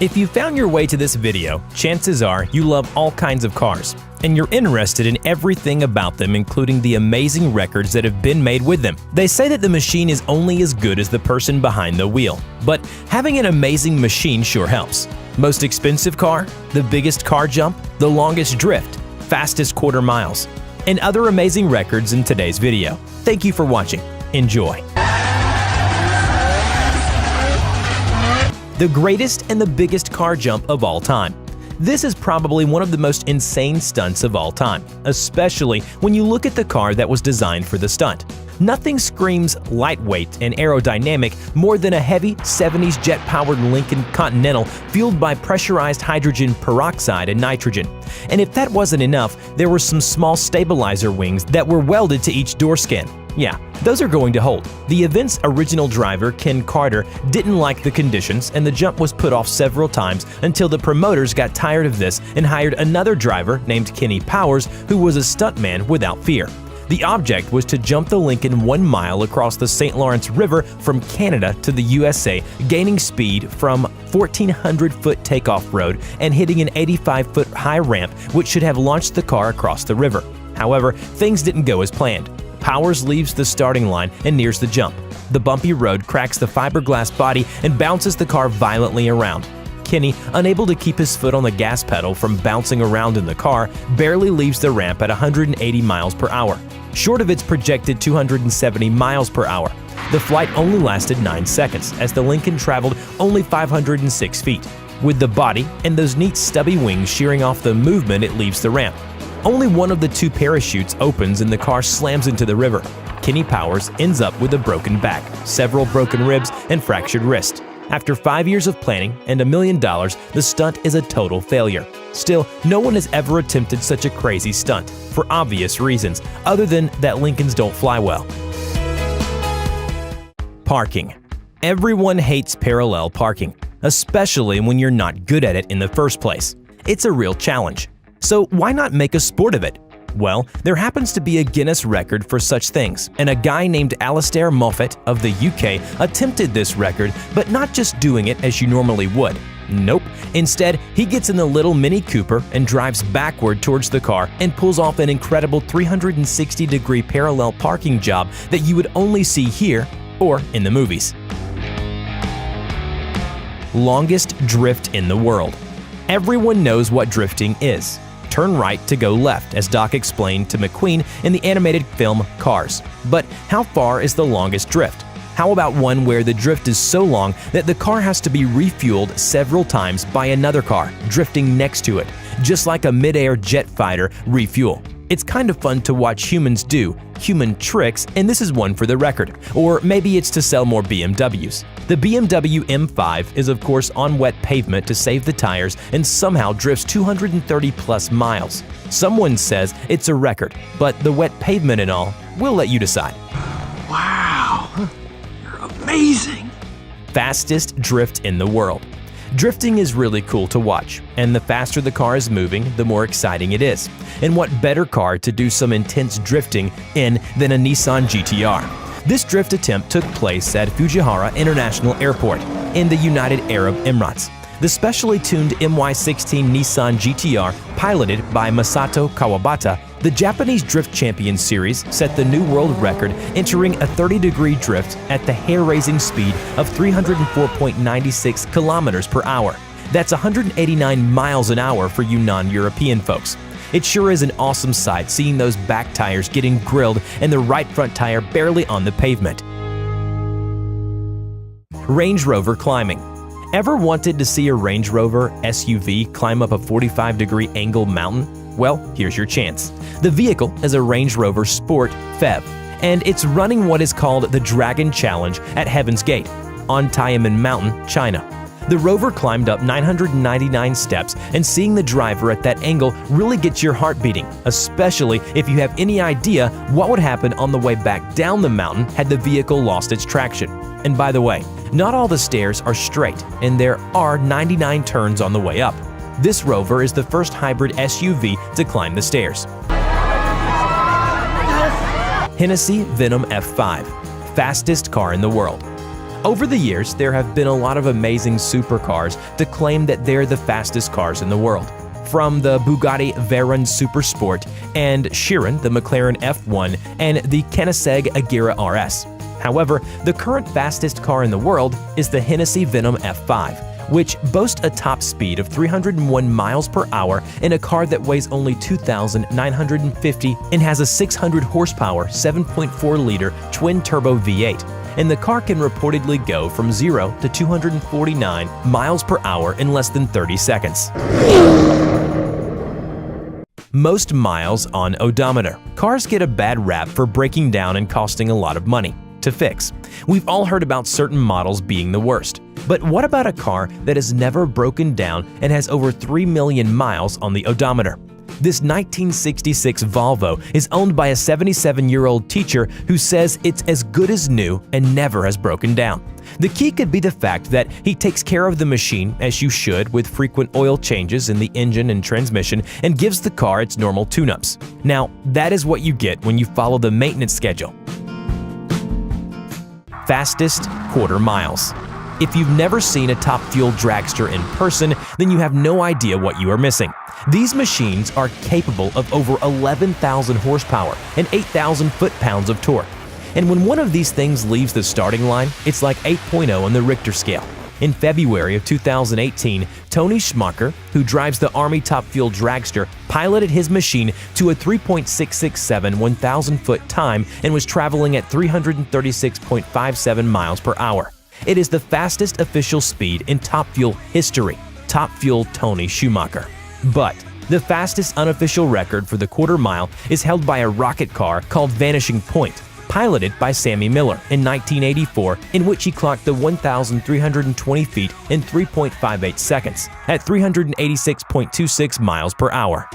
If you found your way to this video, chances are you love all kinds of cars, and you're interested in everything about them, including the amazing records that have been made with them. They say that the machine is only as good as the person behind the wheel, but having an amazing machine sure helps. Most expensive car, the biggest car jump, the longest drift, fastest quarter miles, and other amazing records in today's video. Thank you for watching. Enjoy. The greatest and the biggest car jump of all time. This is probably one of the most insane stunts of all time, especially when you look at the car that was designed for the stunt. Nothing screams lightweight and aerodynamic more than a heavy 70s jet-powered Lincoln Continental fueled by pressurized hydrogen peroxide and nitrogen. And if that wasn't enough, there were some small stabilizer wings that were welded to each door skin. Yeah, those are going to hold. The event's original driver, Ken Carter, didn't like the conditions, and the jump was put off several times until the promoters got tired of this and hired another driver named Kenny Powers, who was a stuntman without fear. The object was to jump the Lincoln 1 mile across the St. Lawrence River from Canada to the USA, gaining speed from 1,400-foot takeoff road and hitting an 85-foot high ramp, which should have launched the car across the river. However, things didn't go as planned. Powers leaves the starting line and nears the jump. The bumpy road cracks the fiberglass body and bounces the car violently around. Kenny, unable to keep his foot on the gas pedal from bouncing around in the car, barely leaves the ramp at 180 miles per hour, short of its projected 270 miles per hour. The flight only lasted 9 seconds, as the Lincoln traveled only 506 feet, with the body and those neat stubby wings shearing off the movement it leaves the ramp. Only one of the 2 parachutes opens and the car slams into the river. Kenny Powers ends up with a broken back, several broken ribs, and fractured wrist. After 5 years of planning and $1 million, the stunt is a total failure. Still, no one has ever attempted such a crazy stunt, for obvious reasons, other than that Lincolns don't fly well. Parking. Everyone hates parallel parking, especially when you're not good at it in the first place. It's a real challenge. So why not make a sport of it? Well, there happens to be a Guinness record for such things, and a guy named Alistair Moffat of the UK attempted this record, but not just doing it as you normally would. Nope. Instead, he gets in the little Mini Cooper and drives backward towards the car and pulls off an incredible 360-degree parallel parking job that you would only see here or in the movies. Longest drift in the world. Everyone knows what drifting is. Turn right to go left, as Doc explained to McQueen in the animated film Cars. But how far is the longest drift? How about one where the drift is so long that the car has to be refueled several times by another car drifting next to it, just like a mid-air jet fighter refuel? It's kind of fun to watch humans do human tricks, and this is one for the record. Or maybe it's to sell more BMWs. The BMW M5 is of course on wet pavement to save the tires and somehow drifts 230 plus miles. Someone says it's a record, but the wet pavement and all, we'll let you decide. Wow, you're amazing. Fastest drift in the world. Drifting is really cool to watch, and the faster the car is moving, the more exciting it is. And what better car to do some intense drifting in than a Nissan GTR? This drift attempt took place at Fujiwara International Airport in the United Arab Emirates. The specially tuned MY16 Nissan GTR, piloted by Masato Kawabata, the Japanese Drift Champion Series, set the new world record, entering a 30-degree drift at the hair-raising speed of 304.96 kilometers per hour. That's 189 miles an hour for you non-European folks. It sure is an awesome sight seeing those back tires getting grilled and the right front tire barely on the pavement. Range Rover climbing. Ever wanted to see a Range Rover SUV climb up a 45-degree angle mountain? Well, here's your chance. The vehicle is a Range Rover Sport PHEV, and it's running what is called the Dragon Challenge at Heaven's Gate on Tianmen Mountain, China. The Rover climbed up 999 steps, and seeing the driver at that angle really gets your heart beating, especially if you have any idea what would happen on the way back down the mountain had the vehicle lost its traction. And by the way, not all the stairs are straight, and there are 99 turns on the way up. This Rover is the first hybrid SUV to climb the stairs. Hennessy Venom F5, fastest car in the world. Over the years, there have been a lot of amazing supercars to claim that they're the fastest cars in the world. From the Bugatti Veyron Super Sport and Chiron, the McLaren F1, and the Koenigsegg Agera RS. However, the current fastest car in the world is the Hennessy Venom F5, which boasts a top speed of 301 miles per hour in a car that weighs only 2,950 and has a 600 horsepower 7.4-liter twin-turbo V8. And the car can reportedly go from 0 to 249 miles per hour in less than 30 seconds. Most miles on odometer. Cars get a bad rap for breaking down and costing a lot of money to fix. We've all heard about certain models being the worst. But what about a car that has never broken down and has over 3 million miles on the odometer? This 1966 Volvo is owned by a 77-year-old teacher who says it's as good as new and never has broken down. The key could be the fact that he takes care of the machine as you should, with frequent oil changes in the engine and transmission, and gives the car its normal tune-ups. Now, that is what you get when you follow the maintenance schedule. Fastest quarter miles. If you've never seen a top fuel dragster in person, then you have no idea what you are missing. These machines are capable of over 11,000 horsepower and 8,000 foot-pounds of torque. And when one of these things leaves the starting line, it's like 8.0 on the Richter scale. In February of 2018, Tony Schmacher, who drives the Army Top Fuel dragster, piloted his machine to a 3.667 1,000-foot time and was traveling at 336.57 miles per hour. It is the fastest official speed in Top Fuel history. Top Fuel Tony Schumacher. But the fastest unofficial record for the quarter mile is held by a rocket car called Vanishing Point, piloted by Sammy Miller in 1984, in which he clocked the 1,320 feet in 3.58 seconds at 386.26 miles per hour.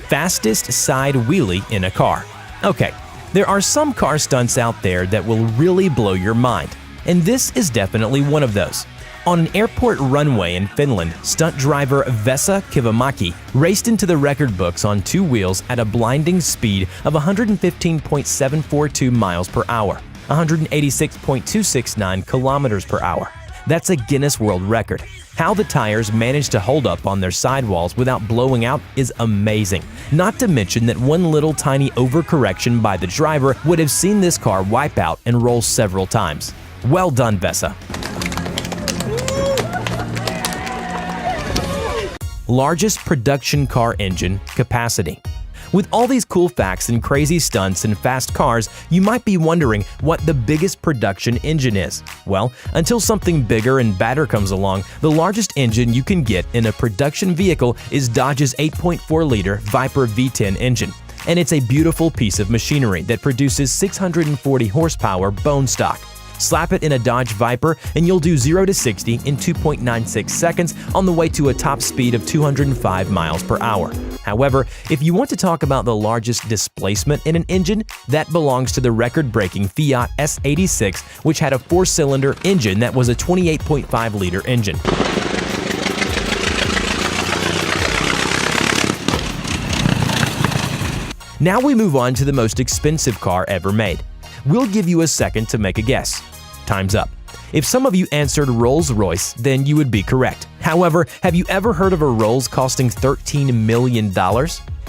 Fastest side wheelie in a car. Okay, there are some car stunts out there that will really blow your mind, and this is definitely one of those. On an airport runway in Finland, stunt driver Vesa Kivamaki raced into the record books on two wheels at a blinding speed of 115.742 miles per hour, 186.269 kilometers per hour. That's a Guinness World Record. How the tires managed to hold up on their sidewalls without blowing out is amazing. Not to mention that one little tiny overcorrection by the driver would have seen this car wipe out and roll several times. Well done, Vesa. Largest production car engine capacity. With all these cool facts and crazy stunts and fast cars, you might be wondering what the biggest production engine is. Well, until something bigger and badder comes along, the largest engine you can get in a production vehicle is Dodge's 8.4-liter Viper V10 engine. And it's a beautiful piece of machinery that produces 640 horsepower bone stock. Slap it in a Dodge Viper and you'll do 0 to 60 in 2.96 seconds on the way to a top speed of 205 miles per hour. However, if you want to talk about the largest displacement in an engine, that belongs to the record-breaking Fiat S86, which had a 4-cylinder engine that was a 28.5-liter engine. Now we move on to the most expensive car ever made. We'll give you a second to make a guess. Time's up. If some of you answered Rolls-Royce, then you would be correct. However, have you ever heard of a Rolls costing $13 million?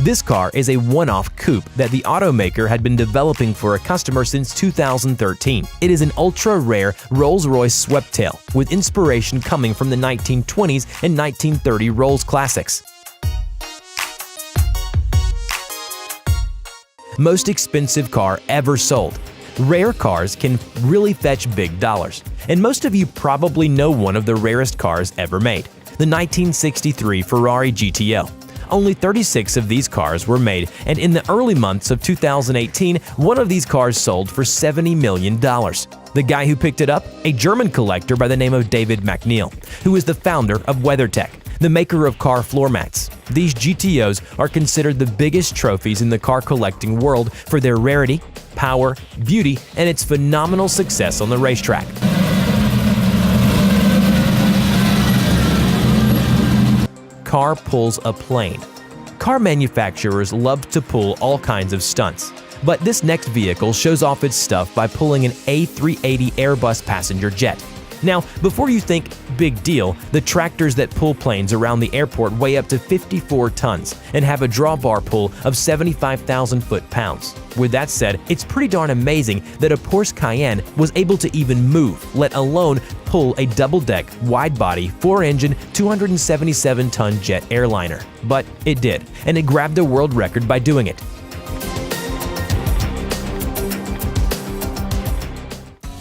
This car is a one-off coupe that the automaker had been developing for a customer since 2013. It is an ultra-rare Rolls-Royce Sweptail, with inspiration coming from the 1920s and 1930 Rolls classics. Most expensive car ever sold. Rare cars can really fetch big dollars, and most of you probably know one of the rarest cars ever made, the 1963 Ferrari GTO. Only 36 of these cars were made, and in the early months of 2018, one of these cars sold for $70 million. The guy who picked it up? A German collector by the name of David McNeil, who is the founder of WeatherTech, the maker of car floor mats. These GTOs are considered the biggest trophies in the car collecting world for their rarity, power, beauty, and its phenomenal success on the racetrack. Car pulls a plane. Car manufacturers love to pull all kinds of stunts. But this next vehicle shows off its stuff by pulling an A380 Airbus passenger jet. Now, before you think, big deal, the tractors that pull planes around the airport weigh up to 54 tons and have a drawbar pull of 75,000 foot-pounds. With that said, it's pretty darn amazing that a Porsche Cayenne was able to even move, let alone pull a double-deck, wide-body, 4-engine, 277-ton jet airliner. But it did, and it grabbed a world record by doing it.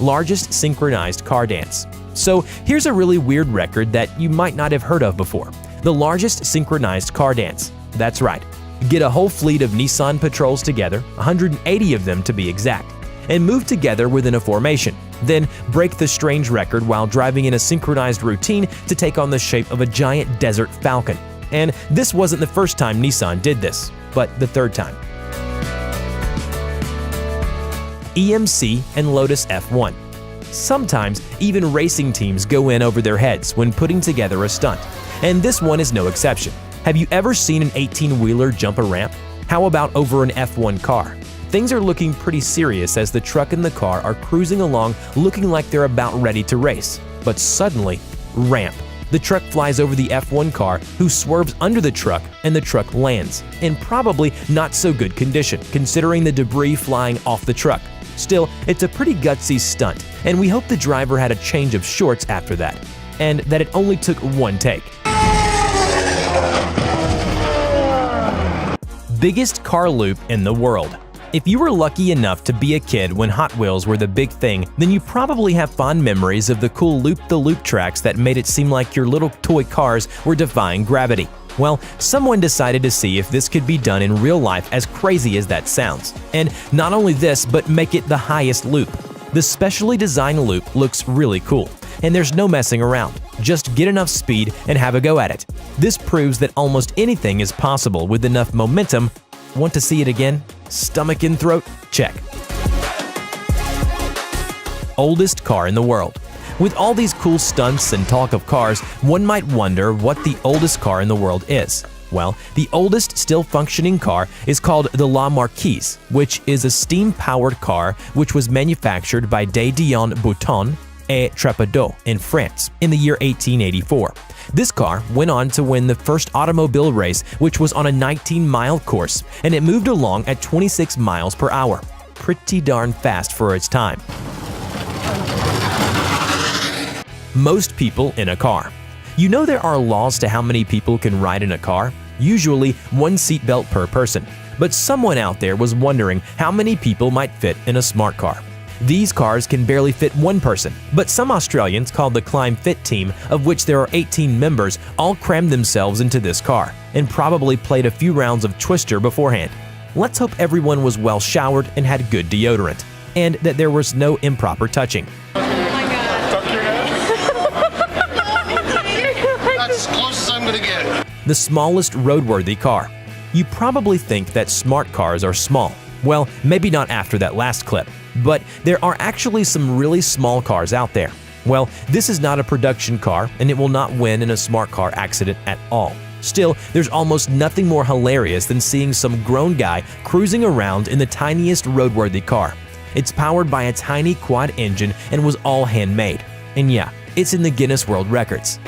Largest synchronized car dance. So here's a really weird record that you might not have heard of before. The largest synchronized car dance. That's right. Get a whole fleet of Nissan Patrols together, 180 of them to be exact, and move together within a formation. Then break the strange record while driving in a synchronized routine to take on the shape of a giant desert falcon. And this wasn't the first time Nissan did this, but the third time. EMC and Lotus F1. Sometimes even racing teams go in over their heads when putting together a stunt, and this one is no exception. Have you ever seen an 18-wheeler jump a ramp? How about over an F1 car? Things are looking pretty serious as the truck and the car are cruising along looking like they're about ready to race. But suddenly, ramp. The truck flies over the F1 car, who swerves under the truck, and the truck lands, in probably not so good condition, considering the debris flying off the truck. Still, it's a pretty gutsy stunt, and we hope the driver had a change of shorts after that, and that it only took one take. Biggest car loop in the world. If you were lucky enough to be a kid when Hot Wheels were the big thing, then you probably have fond memories of the cool loop-the-loop tracks that made it seem like your little toy cars were defying gravity. Well, someone decided to see if this could be done in real life, as crazy as that sounds. And not only this, but make it the highest loop. The specially designed loop looks really cool, and there's no messing around. Just get enough speed and have a go at it. This proves that almost anything is possible with enough momentum. Want to see it again? Stomach and throat? Check. Oldest car in the world. With all these cool stunts and talk of cars, one might wonder what the oldest car in the world is. Well, the oldest still functioning car is called the La Marquise, which is a steam-powered car which was manufactured by De Dion Bouton et Trépadour in France in the year 1884. This car went on to win the first automobile race, which was on a 19-mile course, and it moved along at 26 miles per hour. Pretty darn fast for its time. Most people in a car. You know there are laws to how many people can ride in a car? Usually one seatbelt per person. But someone out there was wondering how many people might fit in a smart car. These cars can barely fit one person, but some Australians called the Climb Fit team, of which there are 18 members, all crammed themselves into this car and probably played a few rounds of Twister beforehand. Let's hope everyone was well showered and had good deodorant, and that there was no improper touching. That's as close as I'm gonna get. The smallest roadworthy car. You probably think that smart cars are small. Well, maybe not after that last clip, but there are actually some really small cars out there. Well, this is not a production car, and it will not win in a smart car accident at all. Still, there's almost nothing more hilarious than seeing some grown guy cruising around in the tiniest roadworthy car. It's powered by a tiny quad engine and was all handmade. And yeah, it's in the Guinness World Records.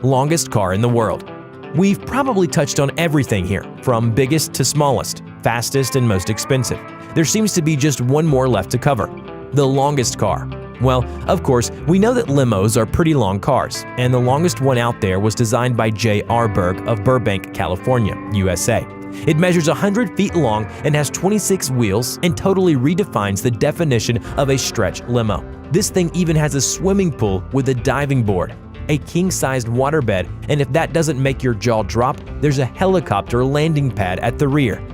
Longest car in the world. We've probably touched on everything here, from biggest to smallest, fastest and most expensive. There seems to be just one more left to cover. The longest car. Well, of course, we know that limos are pretty long cars, and the longest one out there was designed by J.R. Berg of Burbank, California, USA. It measures 100 feet long and has 26 wheels and totally redefines the definition of a stretch limo. This thing even has a swimming pool with a diving board, a king-sized waterbed, and if that doesn't make your jaw drop, there's a helicopter landing pad at the rear.